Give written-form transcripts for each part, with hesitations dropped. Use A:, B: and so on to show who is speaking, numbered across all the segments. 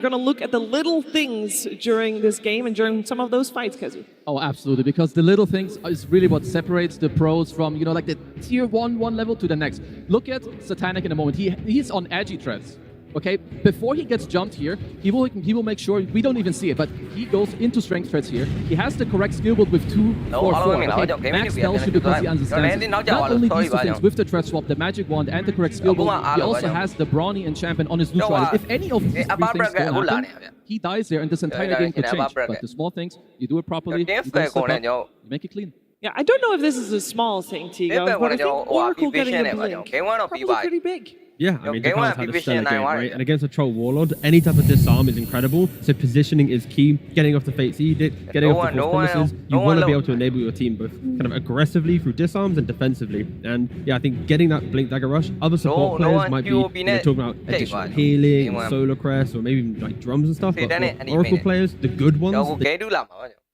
A: going to look at the little things during this game and during some of those fights, Kazu.
B: Oh, absolutely, because the little things is really what separates the pros from, like the tier 1 level to the next. Look at Satanic in a moment. He's on edgy threads. Okay, before he gets jumped here, he will make sure we don't even see it, but he goes into strength threads here. He has the correct skill build with 2-4-4. Okay? Max tells you because he understands it. Not only these two things, with the thread swap, the magic wand, and the correct skill build, he also has the brawny enchantment on his neutral item. If any of these three things don't happen, he dies there, and this entire game could change. But the small things, you do it properly, you don't slip up, you make it clean.
A: Yeah, I don't know if this is a small thing, Tigo, but I think Oracle getting a blink probably pretty big.
C: Yeah, I mean, Dakar's had a stellar game, right? And against a Troll Warlord, any type of disarm is incredible. So positioning is key. Getting off the Fate's Edict, getting off the False Promises. You want to be able to enable your team both kind of aggressively through disarms and defensively. And yeah, I think getting that Blink Dagger Rush, other support players might be talking about additional healing, Solar Crest, or maybe even like drums and stuff. But for Oracle players, the good ones,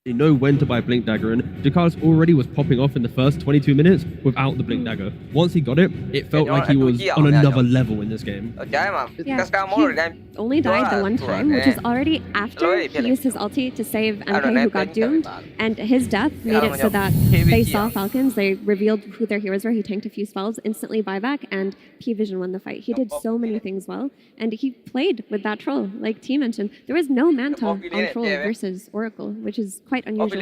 C: they know when to buy Blink Dagger, and Dakar already was popping off in the first 22 minutes without the Blink Dagger. Once he got it, it felt like he was on another level in this game.
D: Yeah, he only died the one time, which is already after he used his ulti to save MK who got doomed, and his death made it so that they saw Falcons, they revealed who their heroes were, he tanked a few spells, instantly buyback, and P-Vision won the fight. He did so many things well, and he played with that troll, like T mentioned. There was no Manta on troll versus Oracle, which is quite unusual.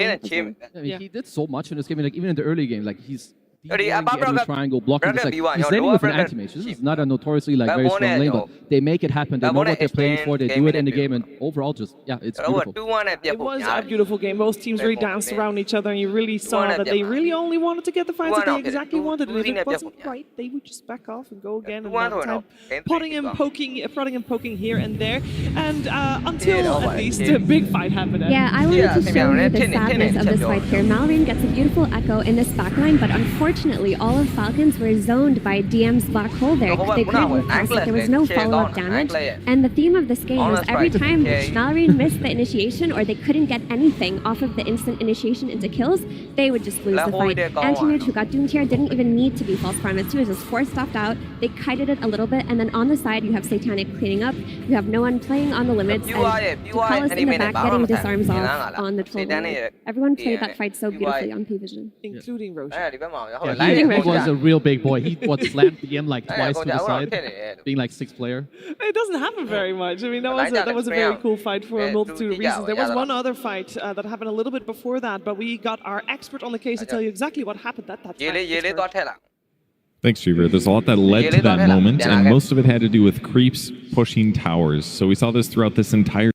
B: He did so much in this game, like even in the early game, like he's the triangle blocking this, like, he's laning with an anti-mage. This is not a notoriously very strong lane, but they make it happen. They know what they're playing for, they do it in the game, and overall just, it's beautiful.
A: It was a beautiful game. Both teams really danced around each other, and you really saw that they really only wanted to get the fights that they exactly wanted, and if it wasn't right, they would just back off and go again, and that time prodding and poking here and there, and until at least a big fight happened.
D: Yeah, I wanted to show you the sadness of this fight here. Malrine gets a beautiful echo in this backline, but unfortunately, all of Falcons were zoned by DM's black hole there. They couldn't move past it. There was no follow-up damage. And the theme of this game was every time Malrine missed the initiation or they couldn't get anything off of the instant initiation into kills, they would just lose the fight. Anti-Mage, who got doomed here, didn't even need to be false promised. He was just force-stopped out. They kited it a little bit, and then on the side, you have Satanic cleaning up. You have no one playing on the limits, and Tukalis in the back getting disarms off on the troll. Everyone played that fight so beautifully on P-Vision.
A: Including Roche.
B: He was a real big boy. He slammed DM like twice to the side, being like 6th player.
A: It doesn't happen very much. I mean, that was a very cool fight for a multitude of reasons. There was one other fight that happened a little bit before that, but we got our expert on the case to tell you exactly what happened at that time.
E: Thanks, Cheever. There's a lot that led to that moment, and most of it had to do with creeps pushing towers. So we saw this throughout this entire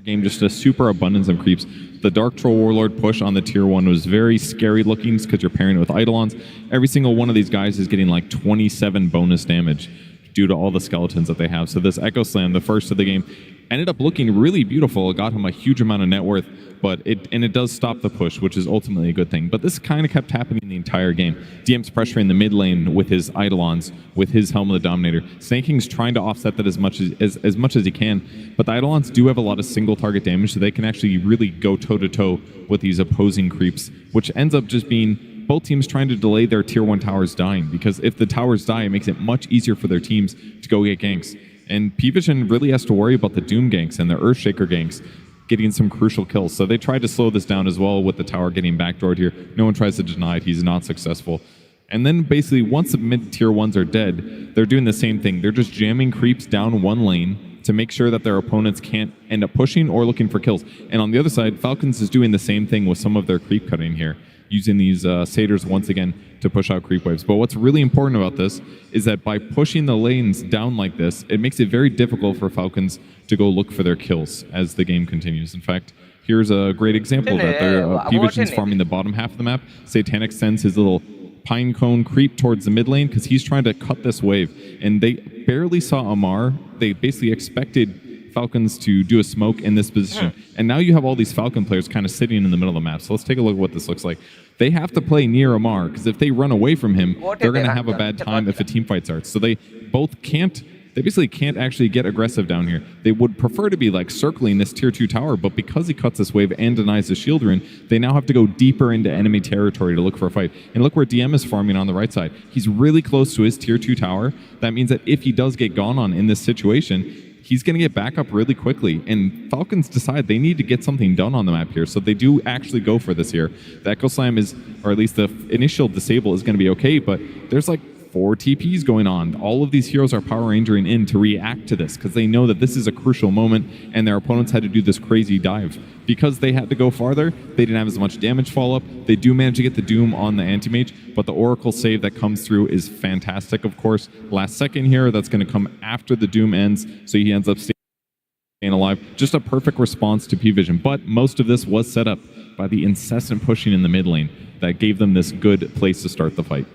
E: game, just a super abundance of creeps. The Dark Troll Warlord push on the tier 1 was very scary looking because you're pairing it with Eidolons. Every single one of these guys is getting like 27 bonus damage due to all the skeletons that they have. So this Echo Slam, the first of the game, ended up looking really beautiful. It got him a huge amount of net worth, but it does stop the push, which is ultimately a good thing. But this kind of kept happening the entire game. DM's pressuring the mid lane with his Eidolons, with his Helm of the Dominator. Snaking's trying to offset that as much as he can, but the Eidolons do have a lot of single target damage, so they can actually really go toe-to-toe with these opposing creeps, which ends up just being both teams trying to delay their tier 1 towers dying, because if the towers die, it makes it much easier for their teams to go get ganks. And P-Vision really has to worry about the Doom ganks and the Earthshaker ganks getting some crucial kills. So they tried to slow this down as well with the tower getting backdoored here. No one tries to deny it. He's not successful. And then basically once the mid-tier 1s are dead, they're doing the same thing. They're just jamming creeps down one lane to make sure that their opponents can't end up pushing or looking for kills. And on the other side, Falcons is doing the same thing with some of their creep cutting here, using these satyrs once again to push out creep waves. But what's really important about this is that by pushing the lanes down like this, it makes it very difficult for Falcons to go look for their kills as the game continues. In fact, here's a great example of that. P-Vision's farming the bottom half of the map. Satanic sends his little pine cone creep towards the mid lane because he's trying to cut this wave. And they barely saw Amar. They basically expected Falcons to do a smoke in this position. And now you have all these Falcon players kind of sitting in the middle of the map. So let's take a look at what this looks like. They have to play near Amar, because if they run away from him, they're going to have a bad time if a team fight starts. So they both can't, they basically can't actually get aggressive down here. They would prefer to be like circling this tier 2 tower, but because he cuts this wave and denies the shield rune, they now have to go deeper into enemy territory to look for a fight. And look where DM is farming on the right side. He's really close to his tier 2 tower. That means that if he does get gone on in this situation, he's going to get back up really quickly. And Falcons decide they need to get something done on the map here. So they do actually go for this here. The Echo Slam is, or at least the initial disable is going to be okay, but there's like 4 TPs going on. All of these heroes are Power Rangering in to react to this because they know that this is a crucial moment and their opponents had to do this crazy dive. Because they had to go farther, they didn't have as much damage follow-up. They do manage to get the Doom on the Anti-Mage, but the Oracle save that comes through is fantastic, of course. Last second here, that's going to come after the Doom ends, so he ends up staying alive. Just a perfect response to P-Vision, but most of this was set up by the incessant pushing in the mid lane that gave them this good place to start the fight.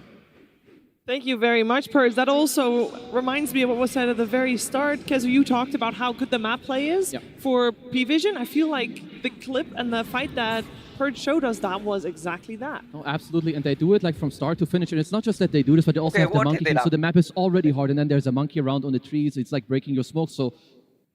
A: Thank you very much, Purge. That also reminds me of what was said at the very start, because you talked about how good the map play is for P-Vision. I feel like the clip and the fight that Purge showed us, that was exactly that.
B: Oh, absolutely, and they do it like from start to finish. And it's not just that they do this, but they also have the monkey team. So the map is already hard, and then there's a monkey around on the trees. It's like breaking your smoke. So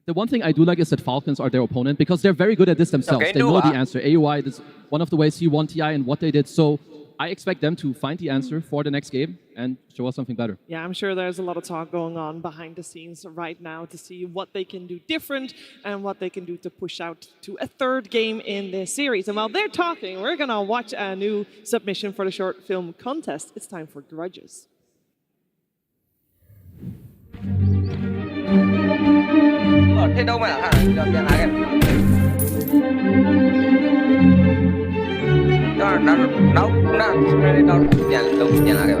B: the one thing I do like is that Falcons are their opponent, because they're very good at this themselves. They know the answer. AOI is one of the ways he won TI and what they did. So I expect them to find the answer for the next game and show us something better.
A: Yeah, I'm sure there's a lot of talk going on behind the scenes right now to see what they can do different and what they can do to push out to a third game in this series. And while they're talking, we're going to watch a new submission for the short film contest. It's time for Grudges.
F: Thế đâu mà là thằng cho nhà lại nó cũng đang đâu nhà lại